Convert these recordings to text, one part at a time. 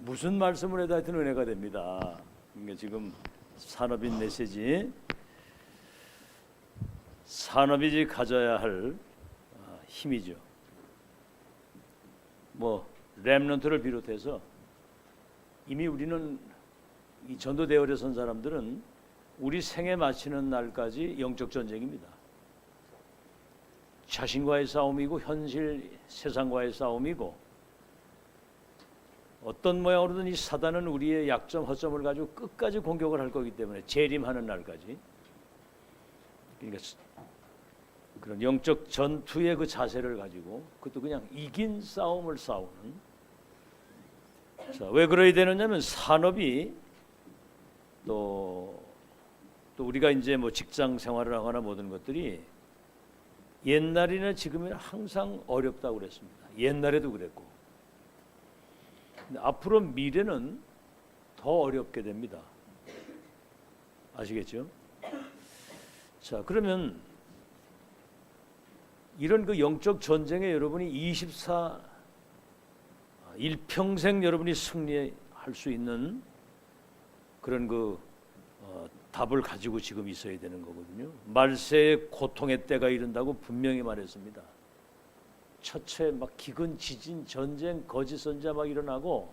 무슨 말씀을 해도 하여튼 은혜가 됩니다. 그러니까 지금 산업인 메시지, 산업이 가져야 할 힘이죠. 뭐 렘넌트를 비롯해서 이미 우리는 이 전도 대열에 선 사람들은 우리 생애 마치는 날까지 영적 전쟁입니다. 자신과의 싸움이고 현실 세상과의 싸움이고, 어떤 모양으로든 이 사단은 우리의 약점 허점을 가지고 끝까지 공격을 할 거기 때문에 재림하는 날까지. 그러니까 그런 영적 전투의 그 자세를 가지고, 그것도 그냥 이긴 싸움을 싸우는. 자, 왜 그래야 되느냐면 산업이 또 우리가 이제 뭐 직장 생활을 하거나 모든 것들이 옛날이나 지금이나 항상 어렵다고 그랬습니다. 옛날에도 그랬고. 근데 앞으로 미래는 더 어렵게 됩니다. 아시겠죠? 자, 그러면 이런 그 영적 전쟁에 여러분이 일평생 여러분이 승리할 수 있는 그런 답을 가지고 지금 있어야 되는 거거든요. 말세의 고통의 때가 이른다고 분명히 말했습니다. 처처에 막 기근, 지진, 전쟁, 거짓 선지자 막 일어나고,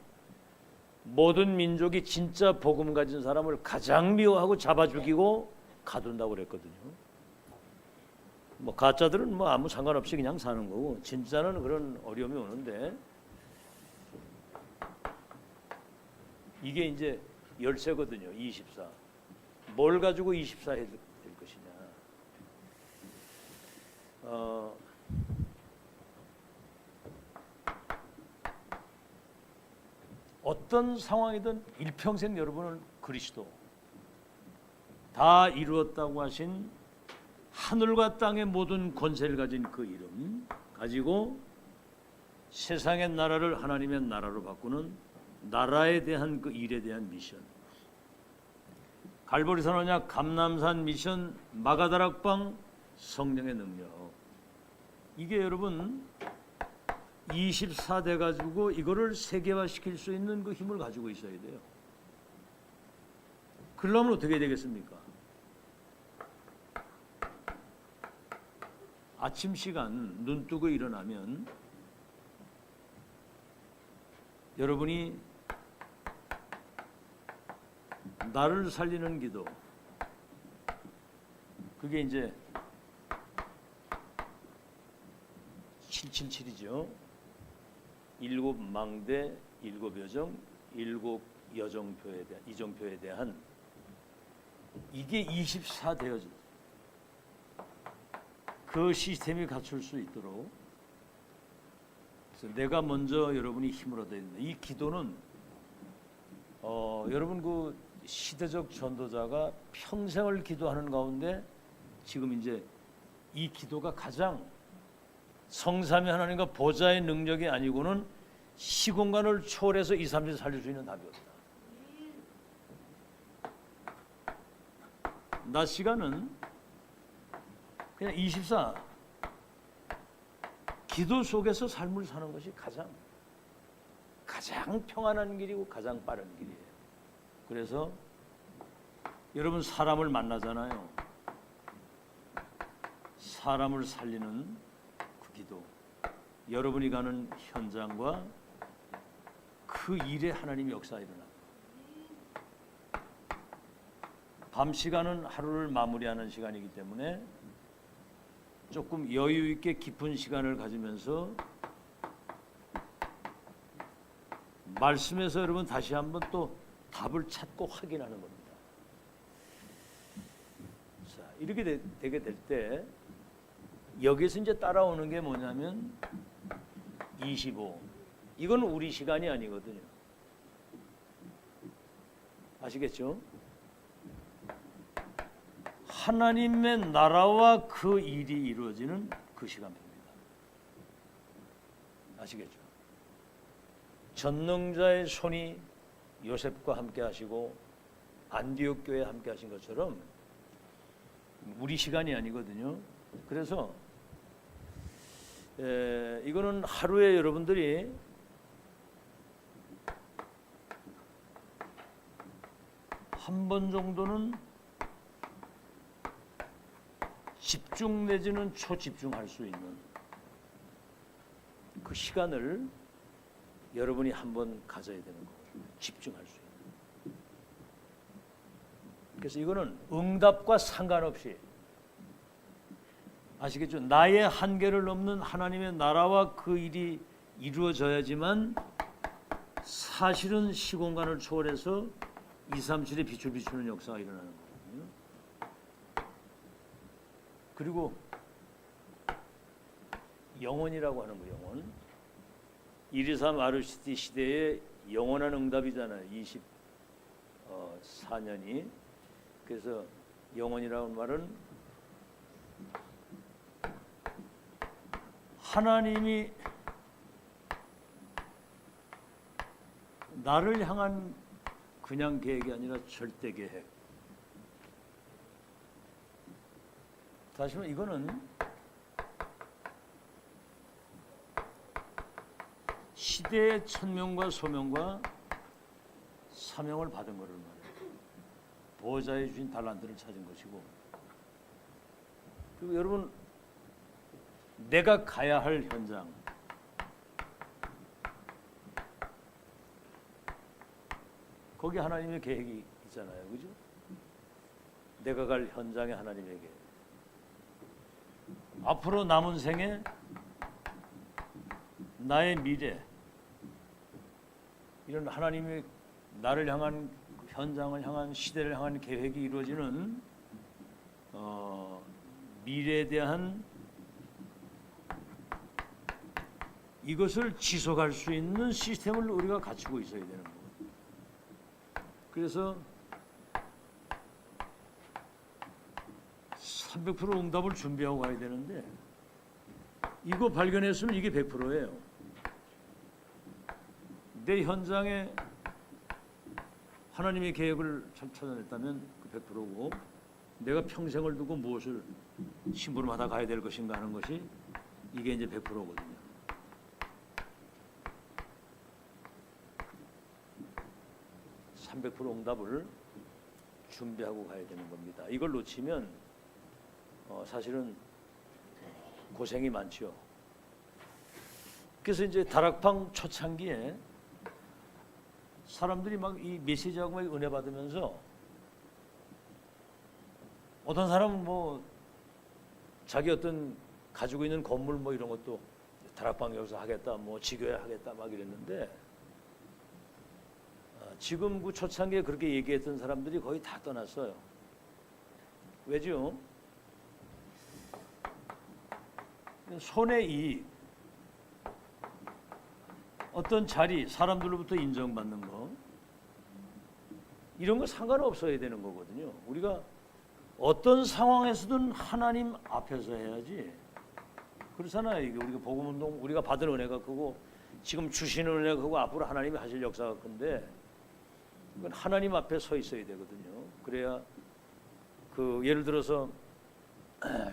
모든 민족이 진짜 복음 가진 사람을 가장 미워하고 잡아 죽이고 가둔다고 그랬거든요. 뭐 가짜들은 뭐 아무 상관없이 그냥 사는 거고, 진짜는 그런 어려움이 오는데, 이게 이제 열쇠거든요. 24. 뭘 가지고 24 해야 될 것이냐. 어떤 상황이든 일평생 여러분은 그리스도, 다 이루었다고 하신 하늘과 땅의 모든 권세를 가진 그 이름 가지고 세상의 나라를 하나님의 나라로 바꾸는 나라에 대한 그 일에 대한 미션, 갈보리산 언약, 감람산 미션, 마가다락방, 성령의 능력, 이게 여러분 24대 가지고 이거를 세계화시킬 수 있는 그 힘을 가지고 있어야 돼요. 그러려면 어떻게 되겠습니까? 아침 시간 눈 뜨고 일어나면 여러분이 나를 살리는 기도, 그게 이제 777이죠. 7망대, 7여정, 7여정표에 대한, 이정표에 대한, 이게 24대여죠. 그 시스템이 갖출 수 있도록, 그래서 내가 먼저 여러분이 힘을 얻어야 된다. 이 기도는 여러분 그 시대적 전도자가 평생을 기도하는 가운데 지금 이제 이 기도가 가장 성삼위 하나님과 보좌의 능력이 아니고는 시공간을 초월해서 2, 3일 살릴 수 있는 답이 없다. 낮 시간은 그냥 24 기도 속에서 삶을 사는 것이 가장 평안한 길이고 가장 빠른 길이에요. 그래서 여러분 사람을 만나잖아요. 사람을 살리는 그 기도, 여러분이 가는 현장과 그 일에 하나님의 역사가 일어나고, 밤 시간은 하루를 마무리하는 시간이기 때문에 조금 여유 있게 깊은 시간을 가지면서 말씀에서 여러분 다시 한번 또 답을 찾고 확인하는 겁니다. 자, 이렇게 되게 될 때 여기서 이제 따라오는 게 뭐냐면 25. 이건 우리 시간이 아니거든요. 아시겠죠? 하나님의 나라와 그 일이 이루어지는 그 시간입니다. 아시겠죠? 전능자의 손이 요셉과 함께 하시고 안디옥 교회에 함께 하신 것처럼 우리 시간이 아니거든요. 그래서 이거는 하루에 여러분들이 한 번 정도는 집중 내지는 초집중할 수 있는 그 시간을 여러분이 한번 가져야 되는 거거든요. 집중할 수 있는. 그래서 이거는 응답과 상관없이, 아시겠죠? 나의 한계를 넘는 하나님의 나라와 그 일이 이루어져야지만 사실은 시공간을 초월해서 237의 빛을 비추는 역사가 일어나는 거거든요. 그리고 영원이라고 하는 거, 영원. 123 아르시티 시대의 영원한 응답이잖아요. 24년이. 그래서 영원이라는 말은 하나님이 나를 향한 그냥 계획이 아니라 절대 계획. 다시 말해 이거는 시대의 천명과 소명과 사명을 받은 거를 말해요. 보호자에 주신 달란트를 찾은 것이고, 그리고 여러분 내가 가야 할 현장, 거기 하나님의 계획이 있잖아요, 그죠? 내가 갈 현장에 하나님의 계획. 앞으로 남은 생에 나의 미래, 이런 하나님의 나를 향한 현장을 향한 시대를 향한 계획이 이루어지는 미래에 대한 이것을 지속할 수 있는 시스템을 우리가 갖추고 있어야 되는 거예요. 그래서 300% 응답을 준비하고 가야 되는데, 이거 발견했으면 이게 100%예요. 내 현장에 하나님의 계획을 잘 찾아냈다면 그 100%고, 내가 평생을 두고 무엇을 심부름하다 가야 될 것인가 하는 것이 이게 이제 100%거든요. (300% 응답을 준비하고 가야 되는 겁니다. 이걸 놓치면 사실은 고생이 많죠. 그래서 이제 다락방 초창기에 사람들이 막 이 메시지하고 막 은혜 받으면서, 어떤 사람은 뭐 자기 어떤 가지고 있는 건물 뭐 이런 것도 다락방 여기서 하겠다, 뭐 지교회 하겠다 막 이랬는데, 지금 그 초창기에 그렇게 얘기했던 사람들이 거의 다 떠났어요. 왜죠? 손의 이익, 어떤 자리, 사람들로부터 인정받는 거, 이런 거 상관없어야 되는 거거든요. 우리가 어떤 상황에서든 하나님 앞에서 해야지. 그렇잖아요. 이게 우리가 복음운동, 우리가 받은 은혜가 크고 지금 주시는 은혜가 크고 앞으로 하나님이 하실 역사가 큰데, 그건 하나님 앞에 서 있어야 되거든요. 그래야 그 예를 들어서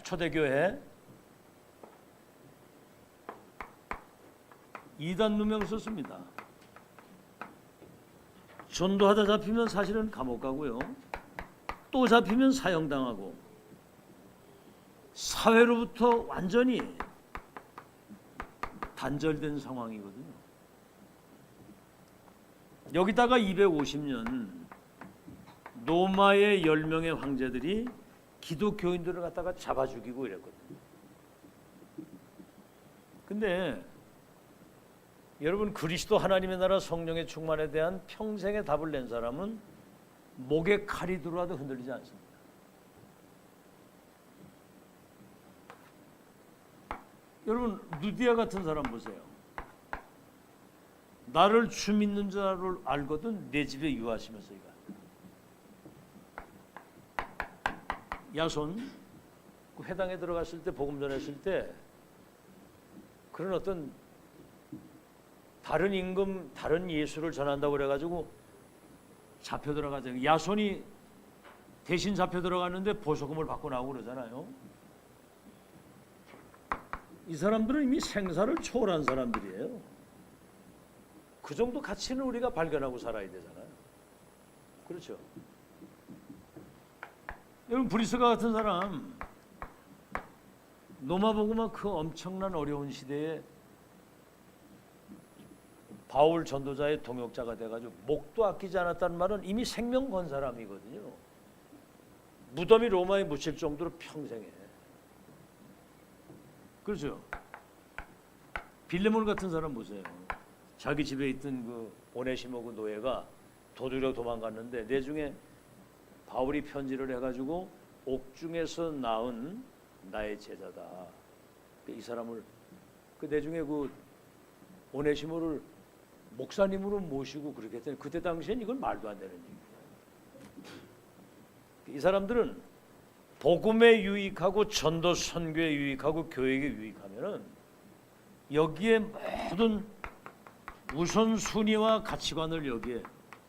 초대교회 이단 누명 썼습니다. 전도하다 잡히면 사실은 감옥 가고요, 또 잡히면 사형당하고 사회로부터 완전히 단절된 상황이거든요. 여기다가 250년 로마의 10명의 황제들이 기독교인들을 갖다가 잡아 죽이고 이랬거든요. 근데 여러분, 그리스도 하나님의 나라 성령의 충만에 대한 평생의 답을 낸 사람은 목에 칼이 들어와도 흔들리지 않습니다. 여러분, 루디아 같은 사람 보세요. 나를 주 믿는 자를 알거든 내 집에 유하시면서 이가. 야손 그 회당에 들어갔을 때, 복음 전했을 때 그런 어떤 다른 임금, 다른 예수를 전한다고 그래가지고 잡혀 들어가잖아요. 야손이 대신 잡혀 들어갔는데 보석금을 받고 나오고 그러잖아요. 이 사람들은 이미 생사를 초월한 사람들이에요. 그 정도 가치는 우리가 발견하고 살아야 되잖아요. 그렇죠? 여러분 브리스가 같은 사람 노마보고만 그 엄청난 어려운 시대에 바울 전도자의 동역자가 돼가지고 목도 아끼지 않았다는 말은 이미 생명 건 사람이거든요. 무덤이 로마에 묻힐 정도로 평생에. 그렇죠. 빌레몬 같은 사람 보세요. 자기 집에 있던 그 오네시모 그 노예가 도둑이라고 도망갔는데 내중에 바울이 편지를 해가지고 옥중에서 낳은 나의 제자다. 이 사람을 그 내중에 그 오네시모를 목사님으로 모시고 그렇게 했더니 그때 당시엔 이건 말도 안 되는 얘기예요. 이 사람들은 복음에 유익하고 전도 선교에 유익하고 교육에 유익하면은 여기에 모든 우선순위와 가치관을 여기에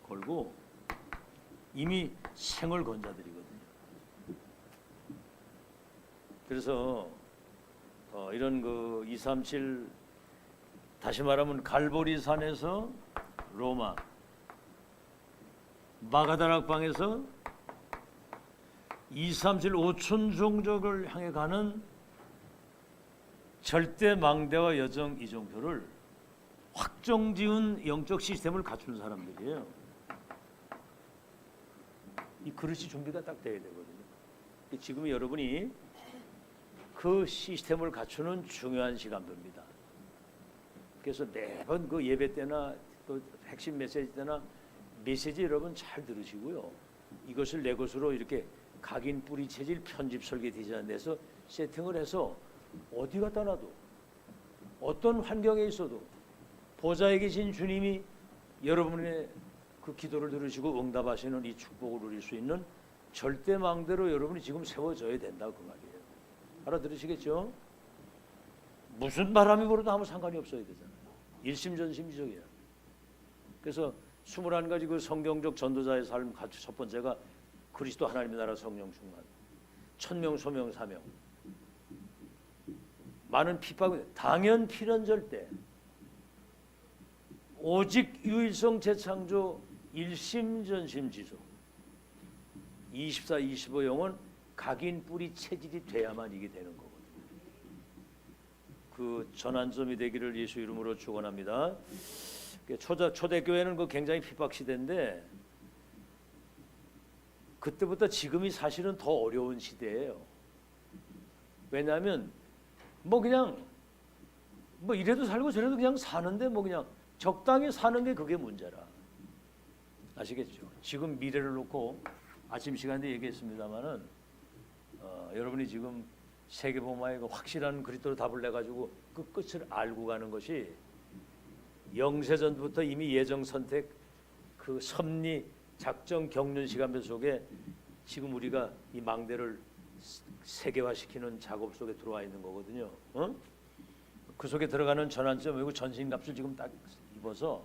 걸고 이미 생을 건자들이거든요. 그래서 이런 그 237 다시 말하면 갈보리산에서 로마, 마가다락방에서 237 5천 종족을 향해 가는 절대 망대와 여정 이종표를 확정지은 영적 시스템을 갖춘 사람들이에요. 이 그릇이 준비가 딱 돼야 되거든요. 지금 여러분이 그 시스템을 갖추는 중요한 시간입니다. 그래서 매번 그 예배 때나 또 핵심 메시지 때나 메시지 여러분 잘 들으시고요. 이것을 내 것으로 이렇게 각인 뿌리 체질 편집 설계 디자인해서 세팅을 해서 어디 갖다 놔도 어떤 환경에 있어도 보좌에 계신 주님이 여러분의 그 기도를 들으시고 응답하시는 이 축복을 누릴 수 있는 절대망대로 여러분이 지금 세워져야 된다고 그 말이에요. 알아들으시겠죠? 무슨 바람이 불어도 아무 상관이 없어야 되잖아요. 일심전심이적이야. 그래서 21가지 그 성경적 전도자의 삶 첫 번째가 그리스도 하나님의 나라 성령 충만, 천명 소명 사명, 많은 핍박, 당연 필연절 때 오직 유일성 재창조 일심전심 지속 24, 25 영은 각인 뿌리 체질이 돼야만 이게 되는 거거든요. 그 전환점이 되기를 예수 이름으로 축원합니다. 초대교회는 그 굉장히 핍박 시대인데 그때부터 지금이 사실은 더 어려운 시대예요. 왜냐하면 뭐 그냥 뭐 이래도 살고 저래도 그냥 사는데 뭐 그냥 적당히 사는 게 그게 문제라. 아시겠죠? 지금 미래를 놓고 아침 시간에 얘기했습니다마는 여러분이 지금 세계복음화의 그 확실한 그리스도로 답을 내 가지고 그 끝을 알고 가는 것이 영세전부터 이미 예정 선택 그 섭리 작정 경륜 시간표 속에 지금 우리가 이 망대를 세계화시키는 작업 속에 들어와 있는 거거든요. 그 속에 들어가는 전환점 외고 전신갑주를 지금 딱 입어서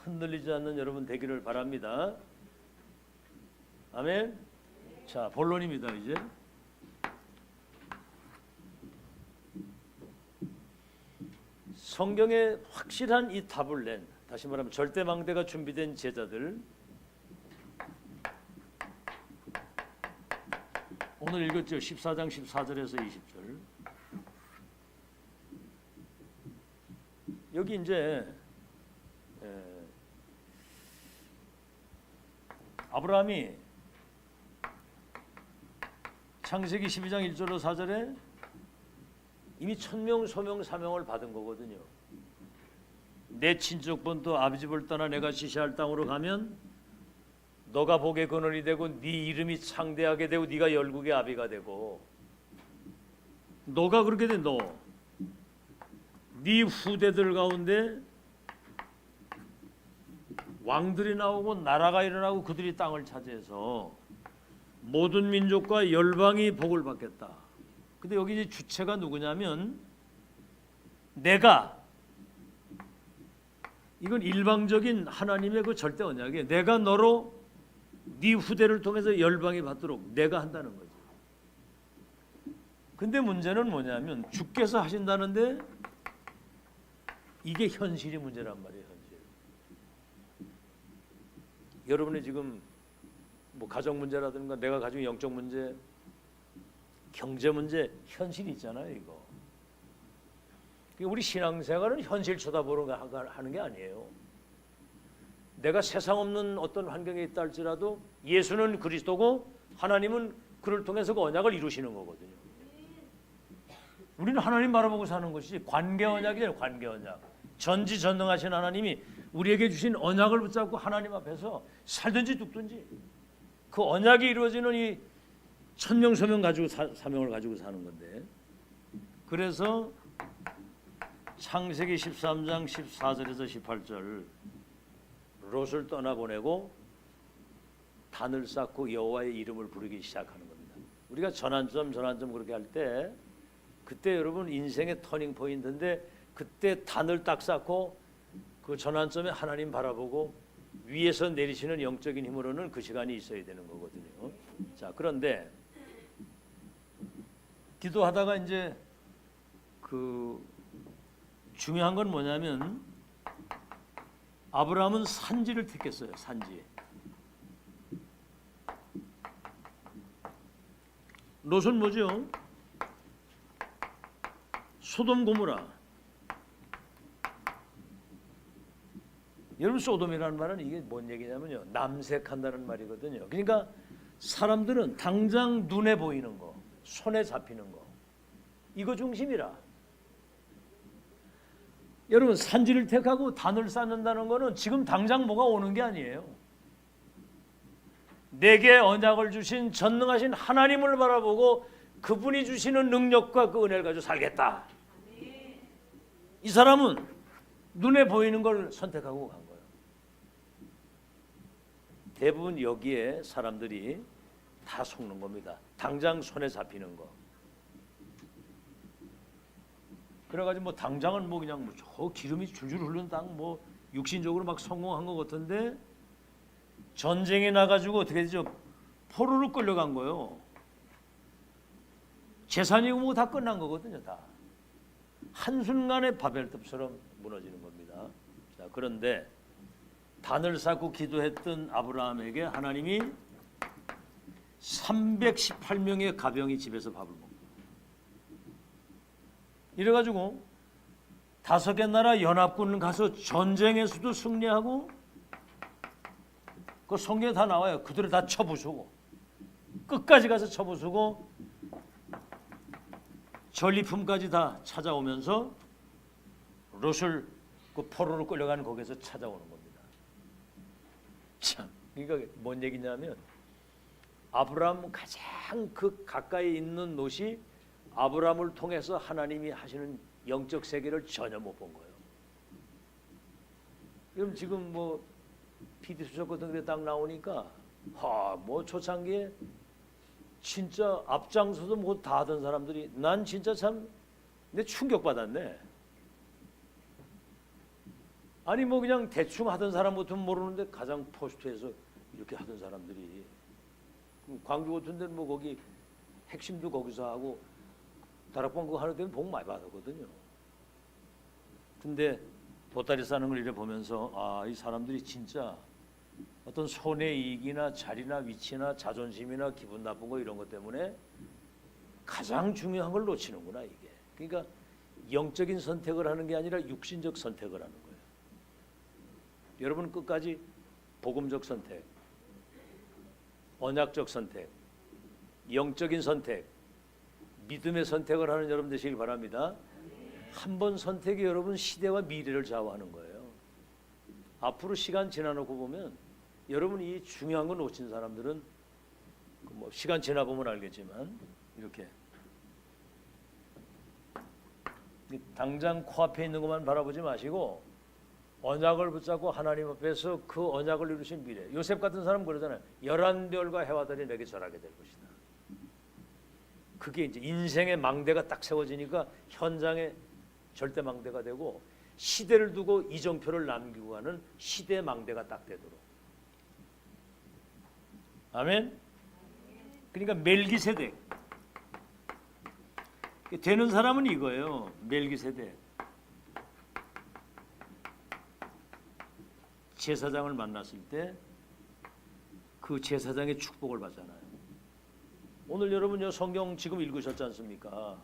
흔들리지 않는 여러분 되기를 바랍니다. 아멘. 자, 본론입니다. 이제 성경에 확실한 이 답을 낸, 다시 말하면 절대망대가 준비된 제자들, 오늘 읽었죠. 14장 14절에서 20절. 여기 이제 아브라함이 창세기 12장 1절로 4절에 이미 천명 소명 사명을 받은 거거든요. 내 친족본도 아버지 집을 떠나 내가 지시할 땅으로 가면 너가 복의 근원이 되고 네 이름이 창대하게 되고 네가 열국의 아비가 되고 너가 그렇게 돼. 네 후대들 가운데 왕들이 나오고 나라가 일어나고 그들이 땅을 차지해서 모든 민족과 열방이 복을 받겠다. 근데 여기 이제 주체가 누구냐면 내가, 이건 일방적인 하나님의 그 절대 언약이에요. 내가 너로 네 후대를 통해서 열방이 받도록 내가 한다는 거죠. 근데 문제는 뭐냐면 주께서 하신다는데 이게 현실이 문제란 말이에요. 현실. 여러분이 지금 뭐 가정 문제라든가 내가 가지고 영적 문제, 경제 문제, 현실이 있잖아요. 이거. 우리 신앙생활은 현실 쳐다보는 거 하는 게 아니에요. 내가 세상 없는 어떤 환경에 있다 할지라도 예수는 그리스도고 하나님은 그를 통해서 그 언약을 이루시는 거거든요. 우리는 하나님 바라보고 사는 것이 관계 언약이잖아요. 관계 언약. 전지전능하신 하나님이 우리에게 주신 언약을 붙잡고 하나님 앞에서 살든지 죽든지 그 언약이 이루어지는 이 천명소명 가지고 사명을 가지고 사는 건데, 그래서 창세기 13장 14절에서 18절 롯을 떠나보내고 단을 쌓고 여호와의 이름을 부르기 시작하는 겁니다. 우리가 전환점 그렇게 할 때 그때 여러분 인생의 터닝 포인트인데, 그때 단을 딱 쌓고 그 전환점에 하나님 바라보고 위에서 내리시는 영적인 힘으로는 그 시간이 있어야 되는 거거든요. 자, 그런데 기도하다가 이제 그 중요한 건 뭐냐면 아브라함은 산지를 택했어요. 산지. 롯은 뭐죠? 소돔 고모라. 여러분, 소돔이라는 말은 이게 뭔 얘기냐면요, 남색한다는 말이거든요. 그러니까 사람들은 당장 눈에 보이는 거, 손에 잡히는 거, 이거 중심이라. 여러분, 산지를 택하고 단을 쌓는다는 거는 지금 당장 뭐가 오는 게 아니에요. 내게 언약을 주신 전능하신 하나님을 바라보고 그분이 주시는 능력과 그 은혜를 가지고 살겠다. 이 사람은 눈에 보이는 걸 선택하고 간 거예요. 대부분 여기에 사람들이 다 속는 겁니다. 당장 손에 잡히는 거. 그래가지고 뭐 당장은 뭐 그냥 뭐 저 기름이 줄줄 흐르는 땅 뭐 육신적으로 막 성공한 것 같은데, 전쟁에 나가지고 어떻게 되죠? 포로로 끌려간 거예요. 재산이고 뭐 다 끝난 거거든요. 다 한순간에 바벨탑처럼 무너지는 겁니다. 자, 그런데 단을 쌓고 기도했던 아브라함에게 하나님이 318명의 가병이 집에서 밥을 먹고, 이래가지고 5개 나라 연합군 가서 전쟁에서도 승리하고, 그 성경에 다 나와요. 그들을 다 쳐부수고, 끝까지 가서 쳐부수고 전리품까지 다 찾아오면서 롯을 그 포로로 끌려가는 거기에서 찾아오는 겁니다. 참, 그러니까 뭔 얘기냐면 아브라함 가장 그 가까이 있는 롯이 아브라함을 통해서 하나님이 하시는 영적 세계를 전혀 못 본 거예요. 그럼 지금 뭐 PD 수첩 같은 데 딱 나오니까 뭐 초창기에 진짜 앞장서서 뭐 다 하던 사람들이, 난 진짜 참 내 충격받았네. 아니 뭐 그냥 대충 하던 사람부터 모르는데 가장 포스트에서 이렇게 하던 사람들이, 광주 같은 데는 뭐 거기 핵심도 거기서 하고 다락방 그거 하는 데는 복 많이 받았거든요. 근데 보따리 싸는 걸 이래 보면서 이 사람들이 진짜 어떤 손해이익이나 자리나 위치나 자존심이나 기분 나쁜 거 이런 것 때문에 가장 중요한 걸 놓치는구나 이게. 그러니까 영적인 선택을 하는 게 아니라 육신적 선택을 하는 거예요. 여러분 끝까지 복음적 선택, 언약적 선택, 영적인 선택, 믿음의 선택을 하는 여러분 되시길 바랍니다. 한 번 선택이 여러분 시대와 미래를 좌우하는 거예요. 앞으로 시간 지나놓고 보면 여러분 이 중요한 거 놓친 사람들은 뭐 시간 지나 보면 알겠지만 이렇게 당장 코앞에 있는 것만 바라보지 마시고 언약을 붙잡고 하나님 앞에서 그 언약을 이루신 미래. 요셉 같은 사람 그러잖아요. 11별과 해와 달이 내게 절하게 될 것이다. 그게 이제 인생의 망대가 딱 세워지니까 현장에 절대 망대가 되고, 시대를 두고 이정표를 남기고 가는 시대 망대가 딱 되도록. 아멘. 그러니까 멜기세덱 되는 사람은 이거예요. 멜기세덱 제사장을 만났을 때 그 제사장의 축복을 받잖아요. 오늘 여러분 성경 지금 읽으셨지 않습니까?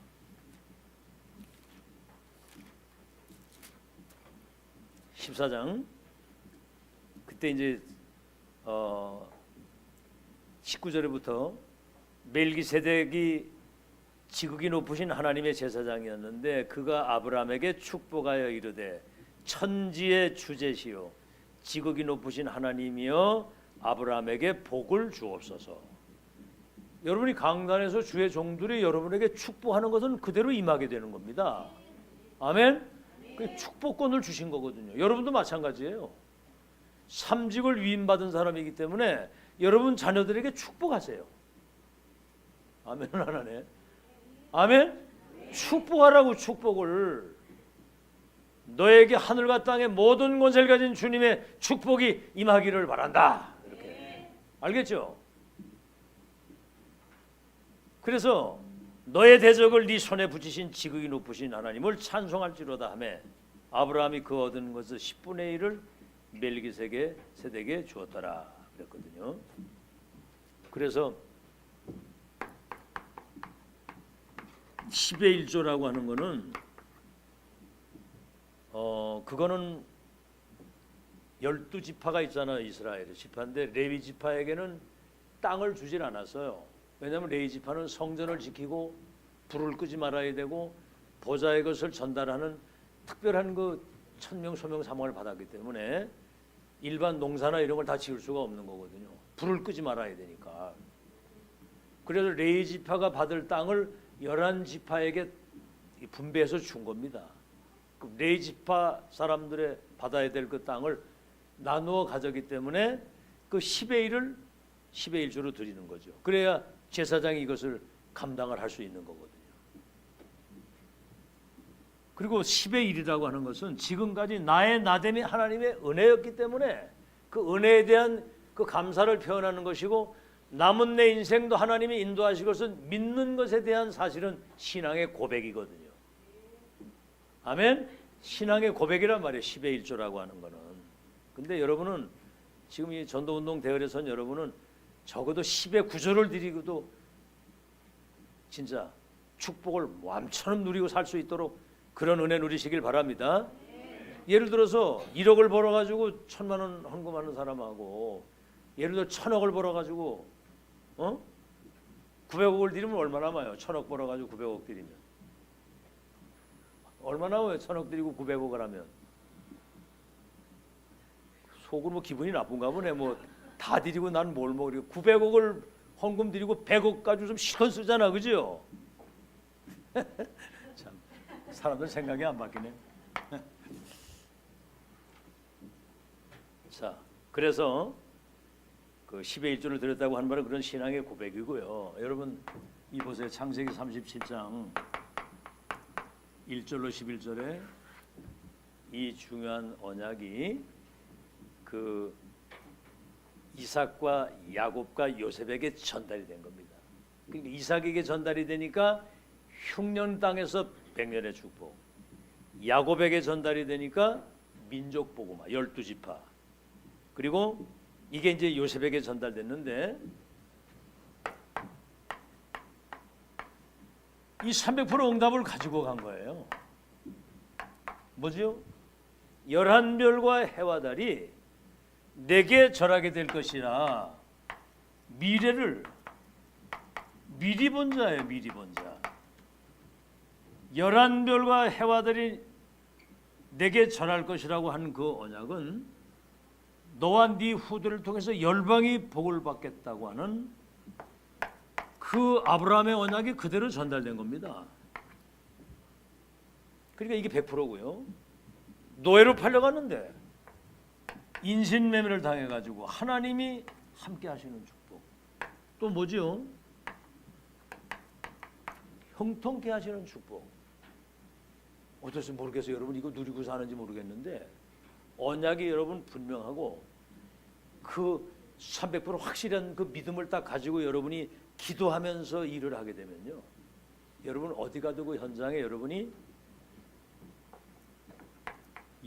14장 그때 이제 19절부터 멜기세덱이 지극히 높으신 하나님의 제사장이었는데 그가 아브라함에게 축복하여 이르되 천지의 주제시요 지극히 높으신 하나님이여 아브라함에게 복을 주옵소서. 여러분이 강단에서 주의 종들이 여러분에게 축복하는 것은 그대로 임하게 되는 겁니다. 아멘. 그 축복권을 주신 거거든요. 여러분도 마찬가지예요. 삼직을 위임받은 사람이기 때문에 여러분 자녀들에게 축복하세요. 아멘 하나네. 아멘. 축복하라고 축복을. 너에게 하늘과 땅의 모든 권세를 가진 주님의 축복이 임하기를 바란다. 이렇게. 알겠죠? 그래서 너의 대적을 네 손에 붙이신 지극히 높으신 하나님을 찬송할지로다 하며 아브라함이 그 얻은 것의 10분의 1을 멜기세덱에 주었더라 그랬거든요. 그래서 10의 1조라고 하는 거는 그거는 12지파가 있잖아요. 이스라엘의 지파인데 레위 지파에게는 땅을 주질 않았어요. 왜냐하면 레위 지파는 성전을 지키고 불을 끄지 말아야 되고 보좌의 것을 전달하는 특별한 그 천명 소명 사명을 받았기 때문에 일반 농사나 이런 걸 다 지을 수가 없는 거거든요. 불을 끄지 말아야 되니까. 그래서 레위 지파가 받을 땅을 11지파에게 분배해서 준 겁니다. 그 레위 지파 사람들의 받아야 될 그 땅을 나누어 가졌기 때문에 그 10의 1을 10의 1조로 드리는 거죠. 그래야 제사장이 이것을 감당을 할 수 있는 거거든요. 그리고 10의 1이라고 하는 것은 지금까지 나의 나됨이 하나님의 은혜였기 때문에 그 은혜에 대한 그 감사를 표현하는 것이고 남은 내 인생도 하나님이 인도하실 것을 믿는 것에 대한 사실은 신앙의 고백이거든요. 아멘? 신앙의 고백이란 말이에요. 10의 1조라고 하는 거는. 근데 여러분은 지금 이 전도운동 대회에선 여러분은 적어도 10의 9조를 드리고도 진짜 축복을 마음처럼 누리고 살 수 있도록 그런 은혜 누리시길 바랍니다. 예를 들어서 1억을 벌어가지고 1,000만 원 헌금하는 사람하고 예를 들어 1,000억을 벌어가지고 900억을 드리면 얼마나 많아요? 1,000억 벌어가지고 900억 드리면 얼마나 와요? 1,000억 드리고 900억을 하면 속으로 뭐 기분이 나쁜가 보네. 뭐 다 드리고 난 뭘 먹으려 900억을 헌금 드리고 100억 가지고 좀 실컷 쓰잖아, 그죠? 참 사람들 생각이 안 바뀌네. 자, 그래서 그 10의 1조를 드렸다고 하는 말은 그런 신앙의 고백이고요. 여러분 이 보세요. 창세기 37장 1절로 11절에 이 중요한 언약이 그 이삭과 야곱과 요셉에게 전달이 된 겁니다. 그러니까 이삭에게 전달이 되니까 흉년 땅에서 백년의 축복, 야곱에게 전달이 되니까 민족 복음화 12지파, 그리고 이게 이제 요셉에게 전달됐는데 이 300% 응답을 가지고 간 거예요. 뭐죠? 11별과 해와 달이 내게 절하게 될 것이라. 미래를 미리 본 자예요. 미리 본 자. 11별과 해와 달이 내게 절할 것이라고 한 그 언약은 너와 네 후대를 통해서 열방이 복을 받겠다고 하는 그 아브라함의 언약이 그대로 전달된 겁니다. 그러니까 이게 100%고요. 노예로 팔려갔는데 인신매매를 당해가지고 하나님이 함께 하시는 축복. 또 뭐지요? 형통케 하시는 축복. 어떨지 모르겠어요. 여러분 이거 누리고 사는지 모르겠는데 언약이 여러분 분명하고 그 300% 확실한 그 믿음을 딱 가지고 여러분이 기도하면서 일을 하게 되면요, 여러분 어디 가도 그 현장에 여러분이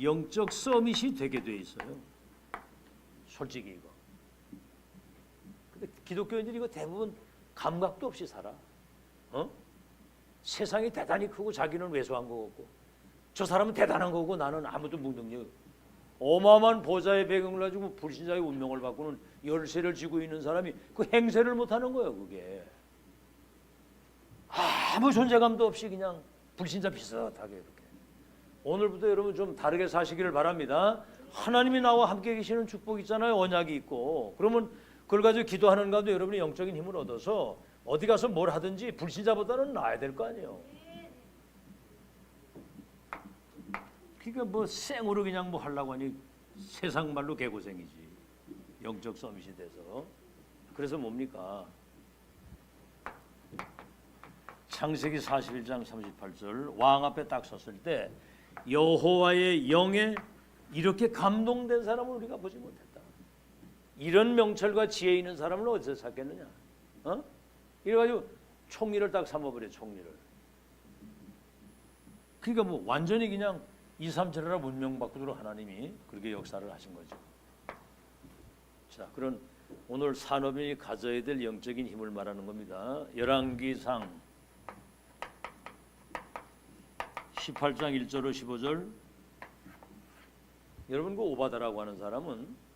영적 서밋이 되게 돼 있어요. 솔직히 이거 기독교인들이 이거 대부분 감각도 없이 살아. 세상이 대단히 크고 자기는 왜소한 거고, 저 사람은 대단한 거고 나는 아무도 무능력. 어마어마한 보좌의 배경을 가지고 불신자의 운명을 바꾸는 열쇠를 쥐고 있는 사람이 그 행세를 못하는 거예요. 그게 아무 존재감도 없이 그냥 불신자 비슷하게 이렇게. 오늘부터 여러분 좀 다르게 사시기를 바랍니다. 하나님이 나와 함께 계시는 축복 있잖아요. 언약이 있고. 그러면 그걸 가지고 기도하는 가운데 여러분이 영적인 힘을 얻어서 어디 가서 뭘 하든지 불신자보다는 나아야 될 거 아니에요. 그러니까 뭐 생으로 그냥 뭐 하려고 하니 세상 말로 개고생이지. 영적 서밋이 돼서. 그래서 뭡니까? 창세기 41장 38절 왕 앞에 딱 섰을 때 여호와의 영에 이렇게 감동된 사람을 우리가 보지 못했다. 이런 명철과 지혜 있는 사람을 어디서 찾겠느냐? 이래가지고 총리를 딱 삼아버려. 총리를. 그러니까 뭐 완전히 그냥 2, 3, 7이라 문명 바꾸도록 하나님이 그렇게 역사를 하신 거죠. 자, 그런 오늘 산업인이 가져야 될 영적인 힘을 말하는 겁니다. 열왕기상 18장 1절로 15절. 여러분 그 오바다라고 하는 사람은,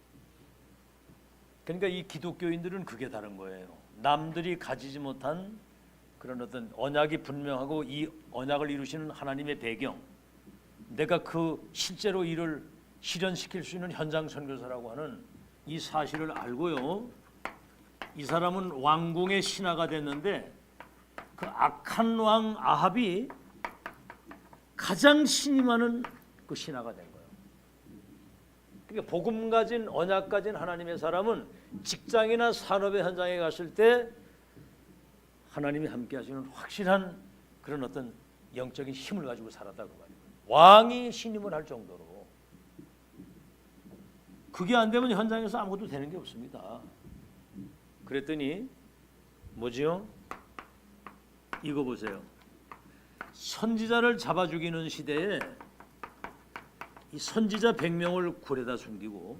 그러니까 이 기독교인들은 그게 다른 거예요. 남들이 가지지 못한 그런 어떤 언약이 분명하고 이 언약을 이루시는 하나님의 배경, 내가 그 실제로 이를 실현시킬 수 있는 현장 선교사라고 하는 이 사실을 알고요. 이 사람은 왕궁의 신하가 됐는데 그 악한 왕 아합이 가장 신임하는 그 신하가 된 거예요. 그러니까 복음 가진 언약 가진 하나님의 사람은 직장이나 산업의 현장에 갔을 때 하나님이 함께 하시는 확실한 그런 어떤 영적인 힘을 가지고 살았다고 말이에요. 왕이 신임을 할 정도로. 그게 안 되면 현장에서 아무것도 되는 게 없습니다. 그랬더니 뭐지요? 이거 보세요. 선지자를 잡아 죽이는 시대에 이 선지자 100명을 굴에다 숨기고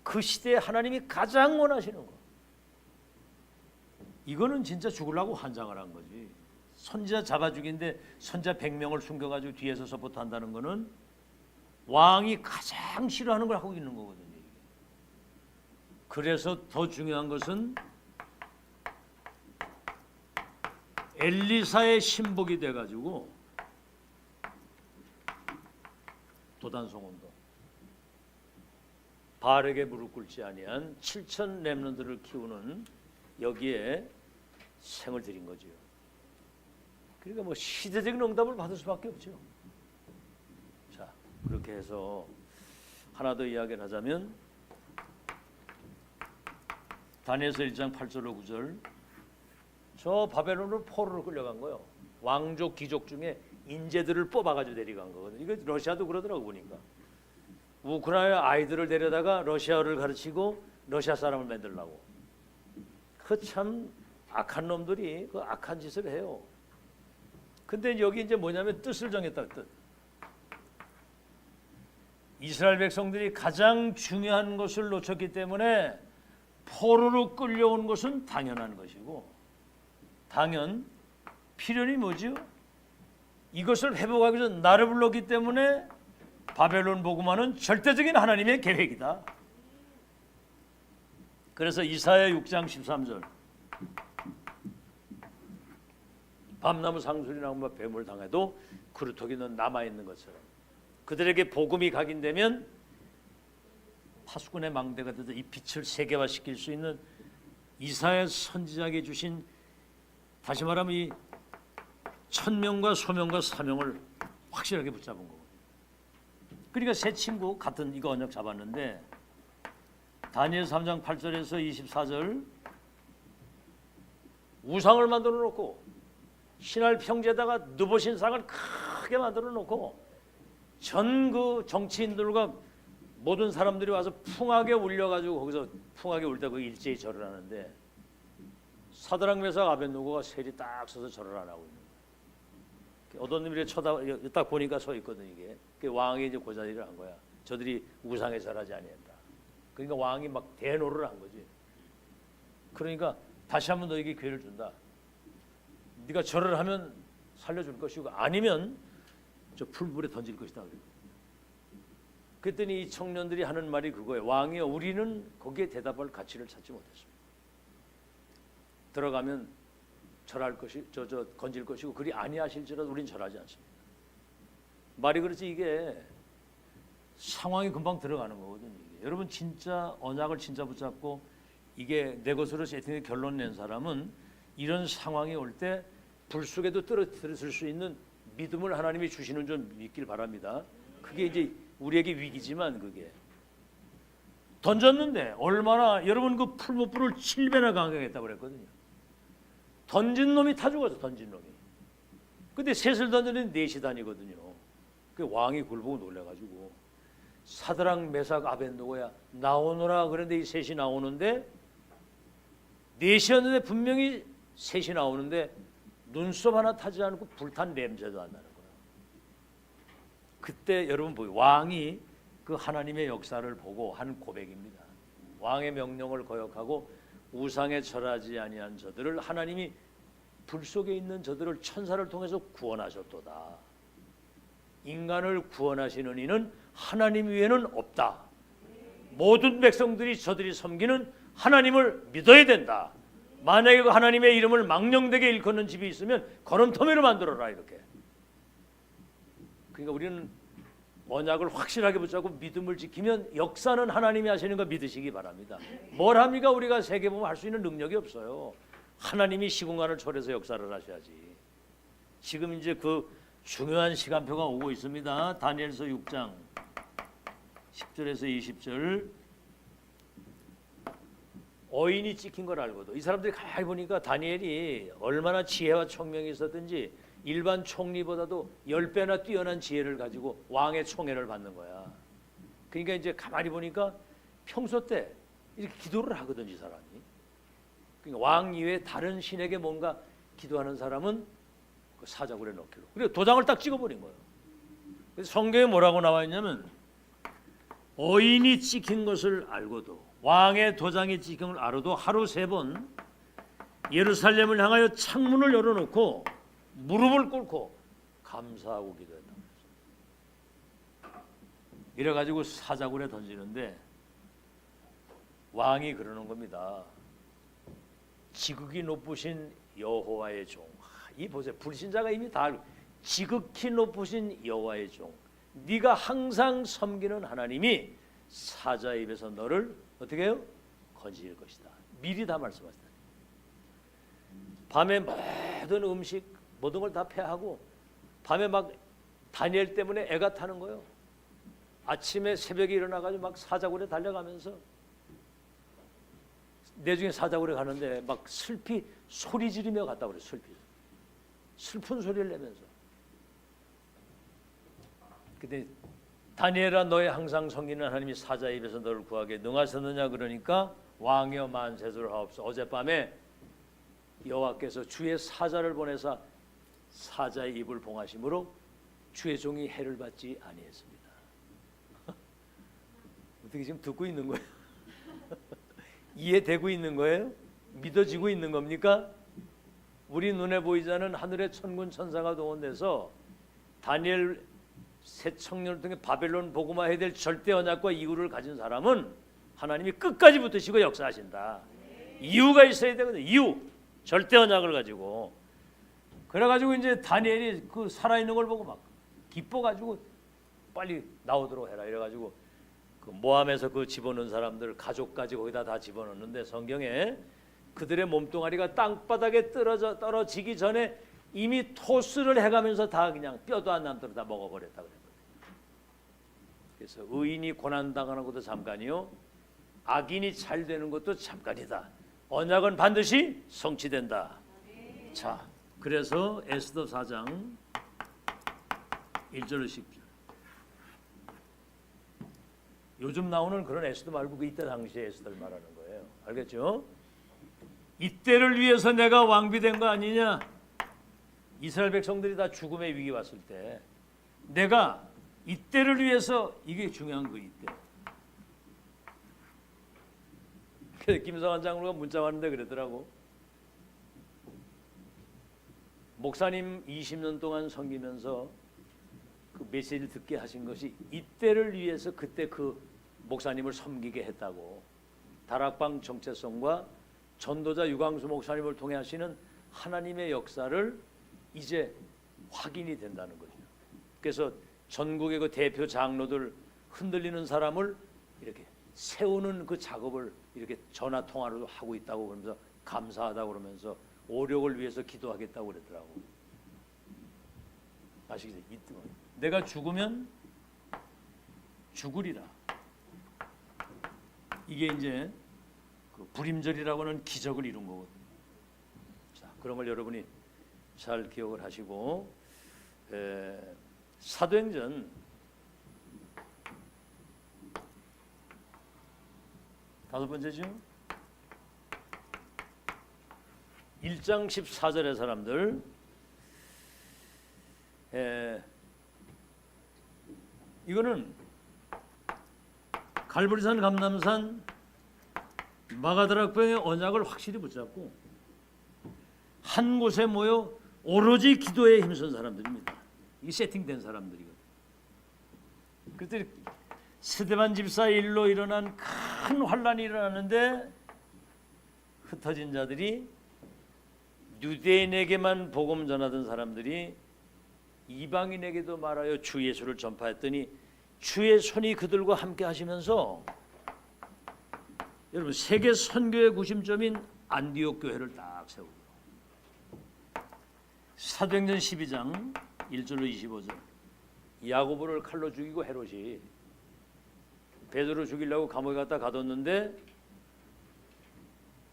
그 시대에 하나님이 가장 원하시는 거, 이거는 진짜 죽으려고 환장을 한 거지. 선지자 잡아 죽인데 선지자 100명을 숨겨가지고 뒤에서 서포트한다는 거는 왕이 가장 싫어하는 걸 하고 있는 거거든요. 그래서 더 중요한 것은 엘리사의 신복이 돼가지고 도단송원도 바알에게 무릎 꿇지 아니한 7천 렘넌트를 키우는 여기에 생을 들인 거죠. 그러니까 뭐 시대적인 응답을 받을 수밖에 없죠. 자, 그렇게 해서 하나 더 이야기를 하자면 다니엘서 1장 8절로 9절. 저 바벨론으로 포로로 끌려간 거예요. 왕족 귀족 중에 인재들을 뽑아가지고 데려간 거거든요. 이거 러시아도 그러더라고 보니까. 우크라이나 아이들을 데려다가 러시아어를 가르치고 러시아 사람을 만들려고. 그 참 악한 놈들이 그 악한 짓을 해요. 근데 여기 이제 뭐냐면 뜻을 정했다. 뜻. 이스라엘 백성들이 가장 중요한 것을 놓쳤기 때문에 포로로 끌려온 것은 당연한 것이고, 당연 필연이 뭐지요? 이것을 회복하기 위해서 나를 불렀기 때문에 바벨론 복음화는 절대적인 하나님의 계획이다. 그래서 이사야 6장 13절. 밤나무 상술이 나오면 뱀을 당해도 그루터기는 남아있는 것처럼 그들에게 복음이 각인되면 파수꾼의 망대가 되어 이 빛을 세계화시킬 수 있는 이사야 선지자에게 주신, 다시 말하면 이 천명과 소명과 사명을 확실하게 붙잡은 거고. 그러니까 세 친구 같은 이거 언약 잡았는데 다니엘 3장 8절에서 24절 우상을 만들어 놓고 신할 평지에다가 느보신상을 크게 만들어 놓고 전 그 정치인들과 모든 사람들이 와서 풍하게 울려가지고 거기서 풍하게 울 때 그 일제히 절을 하는데 사드락 메삭 아벳느고가 셀이 딱 서서 절을 안 하고 있는 거예요. 어떤 놈이 쳐다 딱 보니까 서 있거든. 이게 왕이 이제 그 자리를 한 거야. 저들이 우상에 절하지 아니한다. 그러니까 왕이 막 대노를 한 거지. 그러니까 다시 한번 너에게 기회를 준다. 네가 절을 하면 살려줄 것이고 아니면 저 풀물에 던질 것이다. 그랬더니 이 청년들이 하는 말이 그거예요. 왕이여, 우리는 거기에 대답할 가치를 찾지 못했습니다. 들어가면 절할 것이 저 건질 것이고 그리 아니하실지라도 우린 절하지 않습니다. 말이 그렇지 이게 상황이 금방 들어가는 거거든요. 이게. 여러분 진짜 언약을 진짜 붙잡고 이게 내 것으로 세팅의 결론 낸 사람은 이런 상황이 올 때 불 속에도 떨어뜨릴 수 있는 믿음을 하나님이 주시는 줄 믿길 바랍니다. 그게 이제 우리에게 위기지만 그게 던졌는데 얼마나 여러분 그 풀무불을 7배나 강경했다고 그랬거든요. 던진 놈이 타 죽었어. 던진 놈이. 근데 셋을 던졌는데 넷이 다니거든요. 그 왕이 그걸 보고 놀래가지고 사드락 메삭 아벤노고야 나오너라 그런데 이 셋이 나오는데 넷이었는데 분명히 셋이 나오는데 눈썹 하나 타지 않고 불탄 냄새도 안 나는 거예요. 그때 여러분 보세요. 왕이 그 하나님의 역사를 보고 한 고백입니다. 왕의 명령을 거역하고 우상에 절하지 아니한 저들을 하나님이 불 속에 있는 저들을 천사를 통해서 구원하셨도다. 인간을 구원하시는 이는 하나님 외에는 없다. 모든 백성들이 저들이 섬기는 하나님을 믿어야 된다. 만약에 그 하나님의 이름을 망령되게 일컫는 집이 있으면 거름터미로 만들어라 이렇게. 그러니까 우리는 언약을 확실하게 붙잡고 믿음을 지키면 역사는 하나님이 하시는 거 믿으시기 바랍니다. 뭘 합니까? 우리가 세계 보면 할 수 있는 능력이 없어요. 하나님이 시공간을 초래해서 역사를 하셔야지. 지금 이제 그 중요한 시간표가 오고 있습니다. 다니엘서 6장 10절에서 20절. 어인이 찍힌 걸 알고도 이 사람들이 가만히 보니까 다니엘이 얼마나 지혜와 총명이 있었든지 일반 총리보다도 10배나 뛰어난 지혜를 가지고 왕의 총애를 받는 거야. 그러니까 이제 가만히 보니까 평소 때 이렇게 기도를 하거든 이 사람이. 그러니까 왕 이외에 다른 신에게 뭔가 기도하는 사람은 그 사자굴에 넣기로. 그리고 도장을 딱 찍어버린 거예요. 그래서 성경에 뭐라고 나와 있냐면 어인이 찍힌 것을 알고도 왕의 도장이 찍힌 걸 알아도 하루 3번 예루살렘을 향하여 창문을 열어놓고 무릎을 꿇고 감사하고 기도했다. 이래가지고 사자굴에 던지는데 왕이 그러는 겁니다. 지극히 높으신 여호와의 종. 이 보세요. 불신자가 이미 다 알고 지극히 높으신 여호와의 종. 네가 항상 섬기는 하나님이 사자 입에서 너를 어떻게 해요? 건질 것이다. 미리 다 말씀하시다. 밤에 모든 음식 모든 걸 다 패하고 밤에 막 다니엘 때문에 애가 타는 거예요. 아침에 새벽에 일어나가지고 막 사자굴에 달려가면서 내중에 사자굴에 가는데 막 슬피 소리 지르며 갔다 그래. 슬픈 소리를 내면서. 근데 다니엘아 너의 항상 섬기는 하나님이 사자 입에서 너를 구하게 능하셨느냐 그러니까 왕이여 만세를 하옵소서. 어젯밤에 여호와께서 주의 사자를 보내사 사자의 입을 봉하심으로 주의 종이 해를 받지 아니했습니다. 어떻게 지금 듣고 있는 거예요? 이해되고 있는 거예요? 믿어지고 있는 겁니까? 우리 눈에 보이지 않는 하늘의 천군 천사가 동원돼서 다니엘 새 청년을 통해 바벨론 복음화 해야 될 절대 언약과 이유를 가진 사람은 하나님이 끝까지 붙으시고 역사하신다. 이유가 있어야 되거든요. 이유. 절대 언약을 가지고. 그래가지고 이제 다니엘이 그 살아있는 걸 보고 막 기뻐가지고 빨리 나오도록 해라 이래가지고 그 모함에서 그 집어넣은 사람들 가족까지 거기다 다 집어넣는데 성경에 그들의 몸뚱아리가 땅바닥에 떨어지기 전에 이미 토스를 해가면서 다 그냥 뼈도 안 남도록 다 먹어버렸다 그랬거든요. 그래서 의인이 고난당하는 것도 잠깐이요 악인이 잘 되는 것도 잠깐이다. 언약은 반드시 성취된다. 자, 그래서 에스더 4장 1절로 10절. 요즘 나오는 그런 에스더 말고 그 이때 당시의 에스더를 말하는 거예요. 알겠죠? 이때를 위해서 내가 왕비된 거 아니냐? 이스라엘 백성들이 다 죽음의 위기 왔을 때 내가 이때를 위해서 이게 중요한 거 이때. 그래서 김성환 장로가 문자 왔는데 그러더라고. 목사님 20년 동안 섬기면서 그 메시지를 듣게 하신 것이 이때를 위해서 그때 그 목사님을 섬기게 했다고. 다락방 정체성과 전도자 유광수 목사님을 통해 하시는 하나님의 역사를 이제 확인이 된다는 거죠. 그래서 전국의 그 대표 장로들 흔들리는 사람을 이렇게 세우는 그 작업을 이렇게 전화 통화로 하고 있다고 그러면서 감사하다고 그러면서 오력을 위해서 기도하겠다고 그랬더라고. 아시겠죠? 내가 죽으면 죽으리라. 이게 이제 그 불임절이라고 하는 기적을 이룬 거거든요. 자, 그런 걸 여러분이 잘 기억을 하시고, 사도행전 다섯 번째죠. 1장 14절의 사람들, 이거는 갈보리산, 감람산, 마가다락방의 언약을 확실히 붙잡고 한 곳에 모여 오로지 기도에 힘쓴 사람들입니다. 이게 세팅된 사람들이거든요. 그때 스데반 집사 일로 일어난 큰 환란이 일어나는데 흩어진 자들이 유대인에게만 복음 전하던 사람들이 이방인에게도 말하여 주 예수를 전파했더니 주의 손이 그들과 함께 하시면서 여러분 세계 선교의 구심점인 안디옥 교회를 딱 세우고 사도행전 12장 1절로 25절 야고보를 칼로 죽이고 헤롯이 베드로 죽이려고 감옥에 갖다 가뒀는데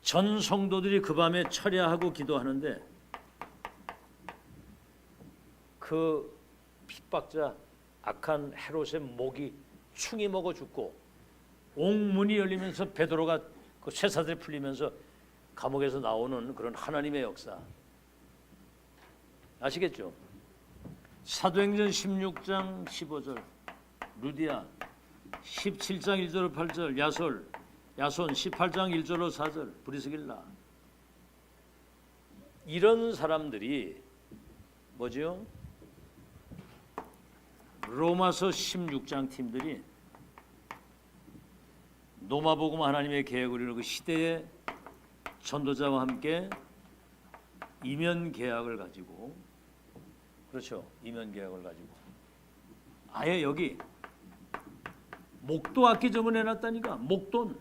전 성도들이 그 밤에 철야하고 기도하는데 그 핍박자 악한 헤롯의 목이 충이 먹어 죽고 옥문이 열리면서 베드로가 그 쇠사슬이 풀리면서 감옥에서 나오는 그런 하나님의 역사 아시겠죠? 사도행전 16장 15절 루디아 17장 1절 8절 야손 18장 1절로 4절 브리스길라 이런 사람들이 뭐죠? 로마서 16장 팀들이 노마복음 하나님의 계획을 이루는 그 시대의 전도자와 함께 이면 계약을 가지고 그렇죠. 이면 계약을 가지고 아예 여기 목도 악기 적어내놨다니까. 목돈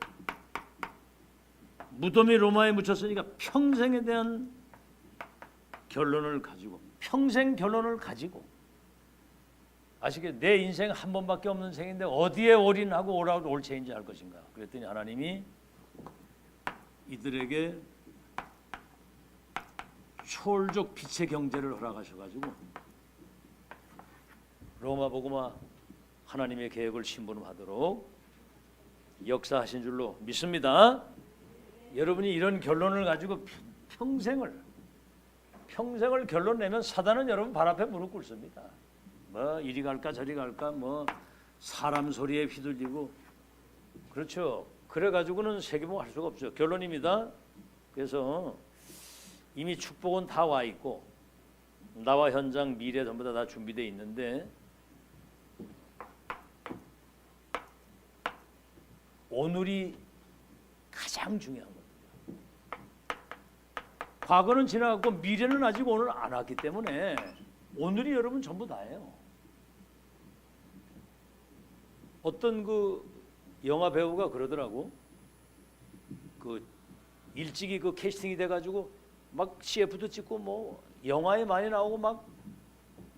무덤이 로마에 묻혔으니까 평생에 대한 결론을 가지고 평생 결론을 가지고 아시겠? 내 인생 한 번밖에 없는 생인데 어디에 올인하고 올체인지 할 것인가. 그랬더니 하나님이 이들에게 초월적 빛의 경제를 허락하셔가지고 로마 복음화 하나님의 계획을 심부름하도록 역사하신 줄로 믿습니다. 여러분이 이런 결론을 가지고 평생을 결론 내면 사단은 여러분 발 앞에 무릎 꿇습니다. 뭐 이리 갈까 저리 갈까 뭐 사람 소리에 휘둘리고 그렇죠. 그래 가지고는 세계봉 할 수가 없죠. 결론입니다. 그래서 이미 축복은 다 와 있고 나와 현장 미래 전부 다 준비되어 있는데 오늘이 가장 중요한 겁니다. 과거는 지나갔고 미래는 아직 오늘 안 왔기 때문에 오늘이 여러분 전부 다예요. 어떤 그 영화 배우가 그러더라고. 그 일찍이 그 캐스팅이 돼가지고 막 CF도 찍고 뭐 영화에 많이 나오고 막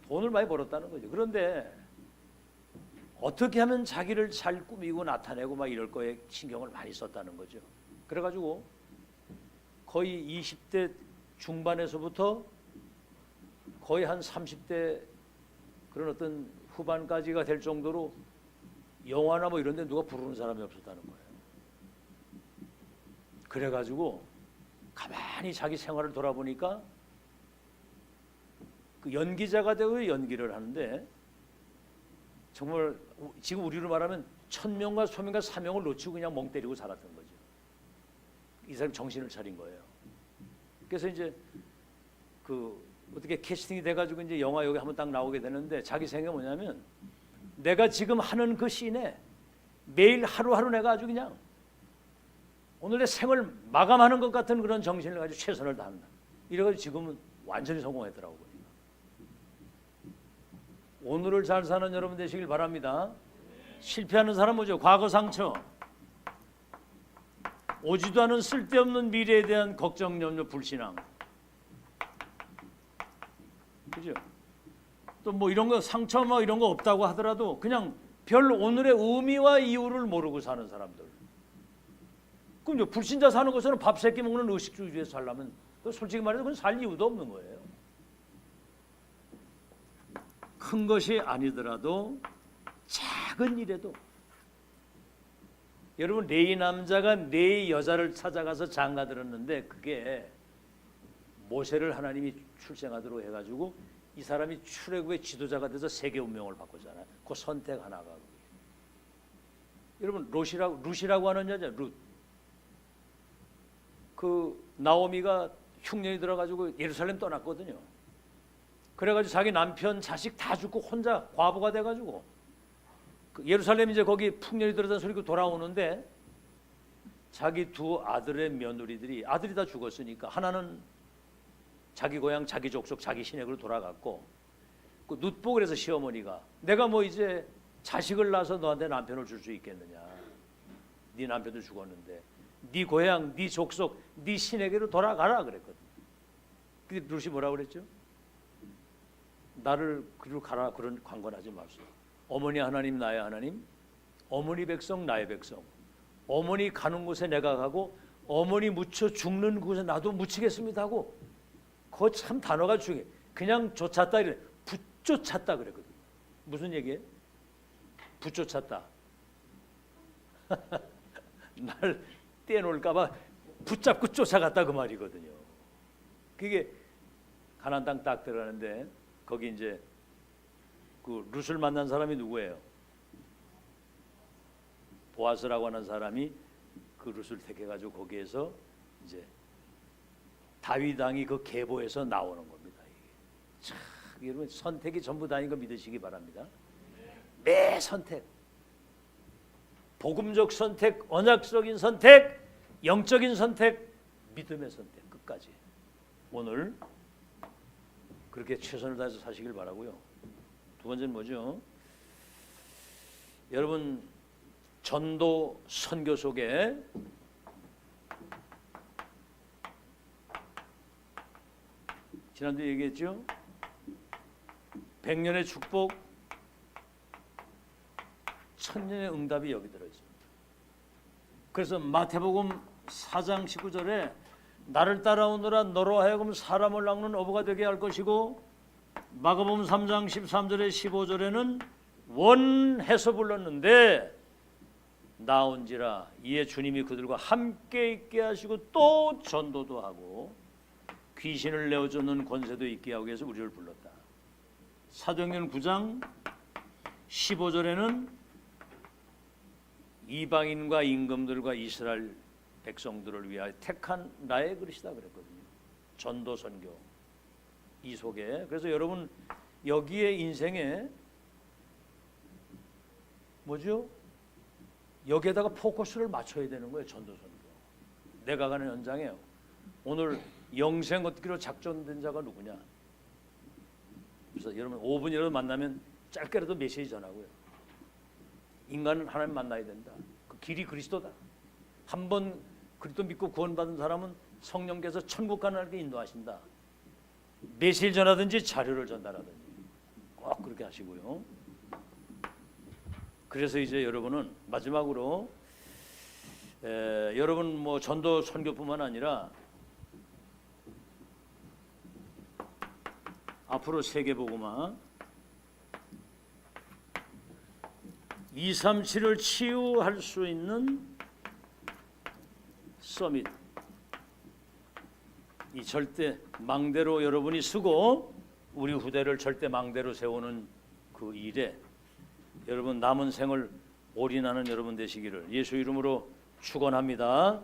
돈을 많이 벌었다는 거죠. 그런데 어떻게 하면 자기를 잘 꾸미고 나타내고 막 이럴 거에 신경을 많이 썼다는 거죠. 그래가지고 거의 20대 중반에서부터 거의 한 30대 그런 어떤 후반까지가 될 정도로 영화나 뭐 이런 데 누가 부르는 사람이 없었다는 거예요. 그래가지고 가만히 자기 생활을 돌아보니까 그 연기자가 되고 연기를 하는데 정말 지금 우리로 말하면 천명과 소명과 사명을 놓치고 그냥 멍 때리고 살았던 거죠. 이 사람 정신을 차린 거예요. 그래서 이제 그 어떻게 캐스팅이 돼가지고 이제 영화 여기 한번 딱 나오게 되는데 자기 생각이 뭐냐면 내가 지금 하는 그 씬에 매일 하루하루 내가 아주 그냥 오늘 내 생을 마감하는 것 같은 그런 정신을 가지고 최선을 다한다. 이래가지고 지금은 완전히 성공했더라고요. 오늘을 잘 사는 여러분 되시길 바랍니다. 실패하는 사람 뭐죠? 과거 상처, 오지도 않은 쓸데없는 미래에 대한 걱정, 염려, 불신앙, 그죠? 또 뭐 이런 거 상처 뭐 이런 거 없다고 하더라도 그냥 별 오늘의 의미와 이유를 모르고 사는 사람들. 그럼 불신자 사는 것은 밥 세끼 먹는 의식주의에서 살려면 솔직히 말해서 그건 살 이유도 없는 거예요. 큰 것이 아니더라도 작은 일에도 여러분 레위 남자가 네 여자를 찾아가서 장가 들었는데 그게 모세를 하나님이 출생하도록 해가지고 이 사람이 출애굽의 지도자가 돼서 세계 운명을 바꾸잖아요. 그 선택 하나가 여러분 룻이라고 하는 여자 룻. 그 나오미가 흉년이 들어가지고 예루살렘 떠났거든요. 그래가지고 자기 남편 자식 다 죽고 혼자 과부가 돼가지고 그 예루살렘 이제 거기 풍년이 들어다는 소리가 돌아오는데 자기 두 아들의 며느리들이 아들이 다 죽었으니까 하나는 자기 고향 자기 족속 자기 시댁으로 돌아갔고 그 룻보 그래서 시어머니가 내가 뭐 이제 자식을 낳아서 너한테 남편을 줄 수 있겠느냐. 네 남편도 죽었는데 네 고향 네 족속 네 시댁으로 돌아가라 그랬거든. 근데 룻이 뭐라고 그랬죠? 나를 그리로 가라 그런 관건하지 마소서. 어머니 하나님 나의 하나님, 어머니 백성 나의 백성. 어머니 가는 곳에 내가 가고 어머니 묻혀 죽는 곳에 나도 묻히겠습니다 하고 그거 참 단어가 중요해. 그냥 쫓았다 이래. 붙쫓았다 그랬거든. 무슨 얘기예요? 붙쫓았다. 날 떼놓을까 봐 붙잡고 쫓아갔다 그 말이거든요. 그게 가나안 땅 딱 들어가는데 거기 이제 그 룻을 만난 사람이 누구예요? 보아스라고 하는 사람이 그 룻을 택해가지고 거기에서 이제 다윗 왕이 그 계보에서 나오는 겁니다. 이게 참 여러분 선택이 전부 다인 거 믿으시기 바랍니다. 매 선택, 복음적 선택, 언약적인 선택, 영적인 선택, 믿음의 선택 끝까지 오늘 그렇게 최선을 다해서 사시길 바라고요. 두 번째는 뭐죠? 여러분 전도 선교 속에 지난주에 얘기했죠? 100년의 축복, 1000년의 응답이 여기 들어있습니다. 그래서 마태복음 4장 19절에 나를 따라오너라 너로 하여금 사람을 낚는 어부가 되게 할 것이고 마가복음 3장 13절에 15절에는 원해서 불렀는데 나온지라 이에 주님이 그들과 함께 있게 하시고 또 전도도 하고 귀신을 내어쫓는 권세도 있게 하기 위해서 우리를 불렀다. 사도행전 9장 15절에는 이방인과 임금들과 이스라엘 백성들을 위하여 택한 나의 그릇이다 그랬거든요. 전도 선교 이 속에. 그래서 여러분 여기에 인생에 뭐죠? 여기에다가 포커스를 맞춰야 되는 거예요. 전도 선교. 내가 가는 현장에 오늘 영생 얻기로 작정된 자가 누구냐? 그래서 여러분 5분 여러분 만나면 짧게라도 메시지 전하고요. 인간은 하나님 만나야 된다. 그 길이 그리스도다. 한번 그리스도 믿고 구원받은 사람은 성령께서 천국 가는 게 인도하신다. 메시지 전하든지 자료를 전달하든지 꼭 그렇게 하시고요. 그래서 이제 여러분은 마지막으로 여러분 뭐 전도 선교뿐만 아니라 앞으로 세계복음화 237을 치유할 수 있는 서밋 이 절대 망대로 여러분이 쓰고 우리 후대를 절대 망대로 세우는 그 일에 여러분 남은 생을 올인하는 여러분 되시기를 예수 이름으로 축원합니다.